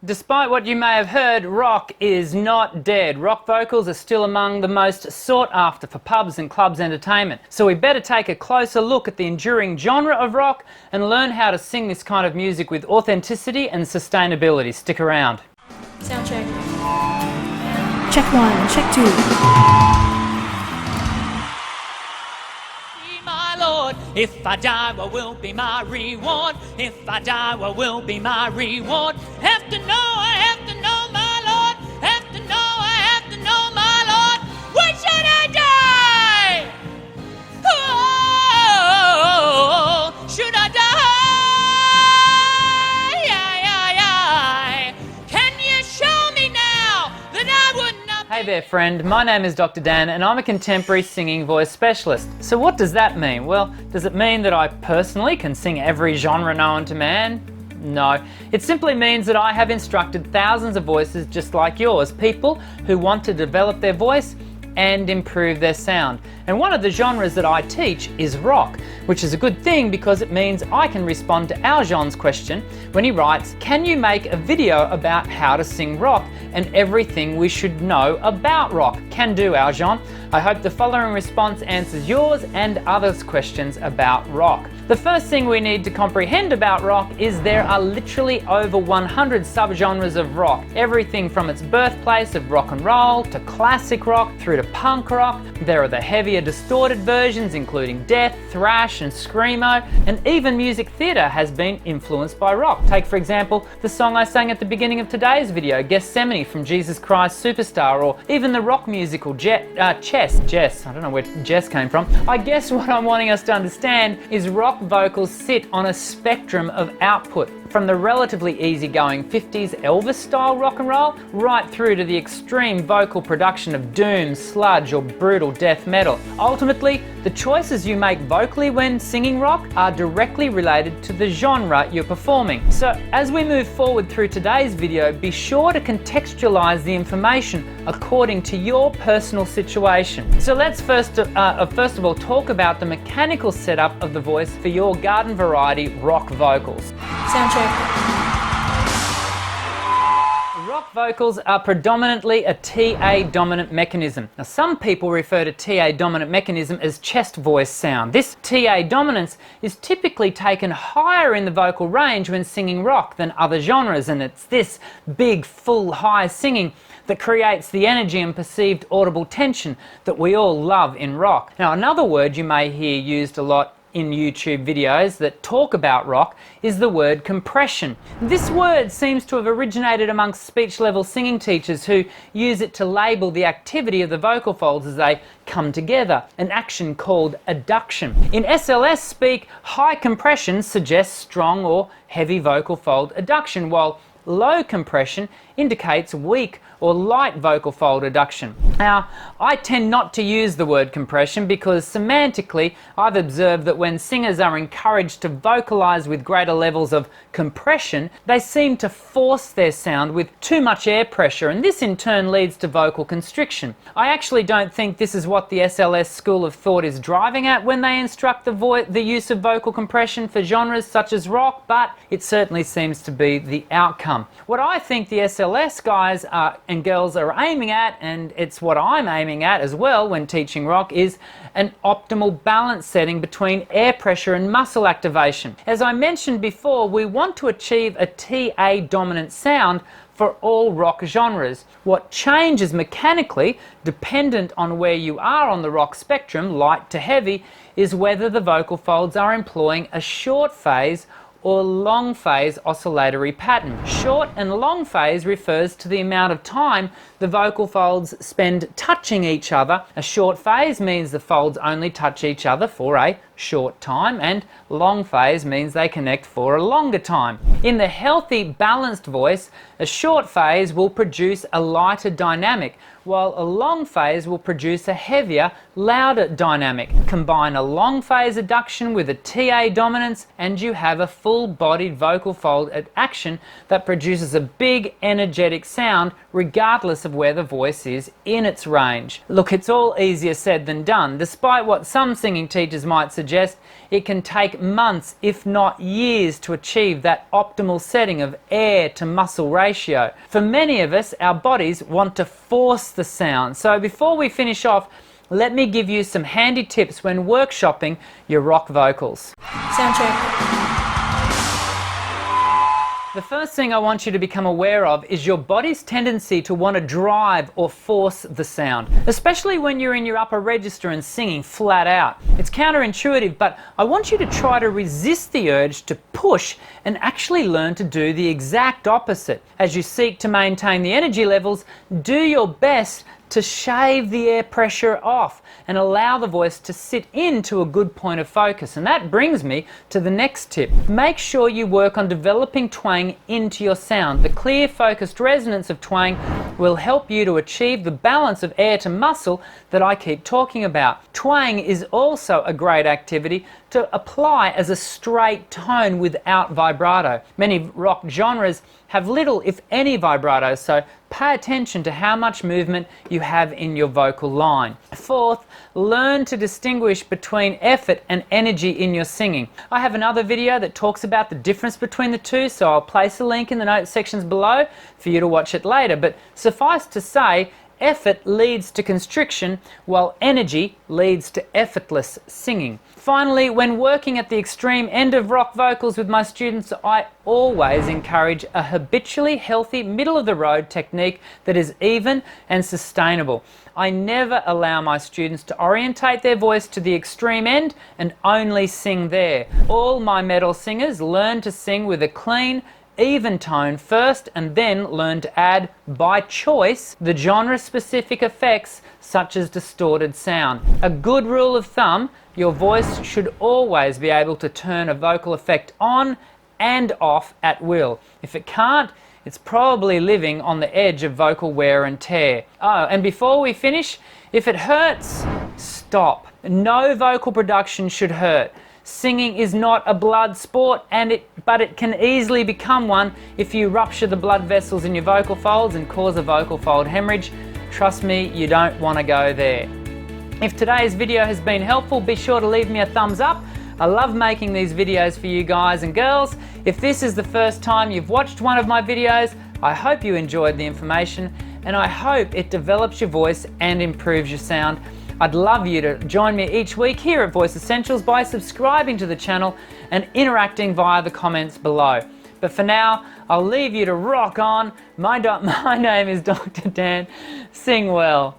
Despite what you may have heard, rock is not dead. Rock vocals are still among the most sought after for pubs and clubs entertainment. So we better take a closer look at the enduring genre of rock and learn how to sing this kind of music with authenticity and sustainability. Stick around. Sound check. Check 1, check 2. My Lord, if I die, what will be my reward? If I die, what will be my reward? Have to know, I have to know, my Lord. Have to know, I have to know, my Lord. When should I die? Oh, should I die? Can you show me now that I would not? Hey there friend, my name is Dr. Dan and I'm a contemporary singing voice specialist. So what does that mean? Well, does it mean that I personally can sing every genre known to man? No, it simply means that I have instructed thousands of voices just like yours, people who want to develop their voice and improve their sound. And one of the genres that I teach is rock, which is a good thing because it means I can respond to Aljon's question when he writes, can you make a video about how to sing rock and everything we should know about rock? Can do, Aljon. I hope the following response answers yours and others' questions about rock. The first thing we need to comprehend about rock is there are literally over 100 subgenres of rock. Everything from its birthplace of rock and roll to classic rock through to punk rock. There are the heavier distorted versions including death, thrash and screamo, and even music theatre has been influenced by rock. Take for example the song I sang at the beginning of today's video, Gethsemane from Jesus Christ Superstar, or even the rock musical Jess, I don't know where Jess came from. I guess what I'm wanting us to understand is rock vocals sit on a spectrum of output, from the relatively easygoing 50s Elvis style rock and roll right through to the extreme vocal production of doom, sludge or brutal death metal. Ultimately, the choices you make vocally when singing rock are directly related to the genre you're performing. So as we move forward through today's video, be sure to contextualize the information according to your personal situation. So let's first of all talk about the mechanical setup of the voice for your garden variety rock vocals. Sound check. Rock vocals are predominantly a TA dominant mechanism. Now some people refer to TA dominant mechanism as chest voice sound. This TA dominance is typically taken higher in the vocal range when singing rock than other genres, and it's this big, full, high singing that creates the energy and perceived audible tension that we all love in rock. Now another word you may hear used a lot in YouTube videos that talk about rock is the word compression. This word seems to have originated amongst speech level singing teachers who use it to label the activity of the vocal folds as they come together, an action called adduction. In SLS speak, high compression suggests strong or heavy vocal fold adduction, while low compression indicates weak or light vocal fold adduction. Now, I tend not to use the word compression because semantically I've observed that when singers are encouraged to vocalize with greater levels of compression, they seem to force their sound with too much air pressure, and this in turn leads to vocal constriction. I actually don't think this is what the SLS school of thought is driving at when they instruct the use of vocal compression for genres such as rock, but it certainly seems to be the outcome. What I think the SLS guys and girls are aiming at, and it's what I'm aiming at as well when teaching rock, is an optimal balance setting between air pressure and muscle activation. As I mentioned before, we want to achieve a TA dominant sound for all rock genres. What changes mechanically, dependent on where you are on the rock spectrum, light to heavy, is whether the vocal folds are employing a short phase or long phase oscillatory pattern. Short and long phase refers to the amount of time the vocal folds spend touching each other. A short phase means the folds only touch each other for a short time, and long phase means they connect for a longer time. In the healthy, balanced voice, a short phase will produce a lighter dynamic, while a long phase will produce a heavier, louder dynamic. Combine a long phase adduction with a TA dominance and you have a full-bodied vocal fold at action that produces a big, energetic sound regardless of where the voice is in its range. Look, it's all easier said than done. Despite what some singing teachers might suggest, it can take months, if not years, to achieve that optimal setting of air to muscle ratio. For many of us, our bodies want to force the sound. So before we finish off, let me give you some handy tips when workshopping your rock vocals. Sound check. The first thing I want you to become aware of is your body's tendency to want to drive or force the sound, especially when you're in your upper register and singing flat out. It's counterintuitive, but I want you to try to resist the urge to push and actually learn to do the exact opposite. As you seek to maintain the energy levels, do your best to shave the air pressure off and allow the voice to sit into a good point of focus. And that brings me to the next tip. Make sure you work on developing twang into your sound. The clear, focused resonance of twang will help you to achieve the balance of air to muscle that I keep talking about. Twang is also a great activity to apply as a straight tone without vibrato. Many rock genres have little, if any, vibrato, so pay attention to how much movement you have in your vocal line. Fourth, learn to distinguish between effort and energy in your singing. I have another video that talks about the difference between the two, so I'll place a link in the notes sections below for you to watch it later. But suffice to say, effort leads to constriction, while energy leads to effortless singing. Finally, when working at the extreme end of rock vocals with my students, I always encourage a habitually healthy, middle-of-the-road technique that is even and sustainable. I never allow my students to orientate their voice to the extreme end and only sing there. All my metal singers learn to sing with a clean, even tone first and then learn to add, by choice, the genre-specific effects such as distorted sound. A good rule of thumb, your voice should always be able to turn a vocal effect on and off at will. If it can't, it's probably living on the edge of vocal wear and tear. Oh, and before we finish, if it hurts, stop. No vocal production should hurt. Singing is not a blood sport, but it can easily become one if you rupture the blood vessels in your vocal folds and cause a vocal fold hemorrhage. Trust me, you don't want to go there. If today's video has been helpful, be sure to leave me a thumbs up. I love making these videos for you guys and girls. If this is the first time you've watched one of my videos, I hope you enjoyed the information and I hope it develops your voice and improves your sound. I'd love you to join me each week here at Voice Essentials by subscribing to the channel and interacting via the comments below. But for now, I'll leave you to rock on. My name is Dr. Dan. Sing well.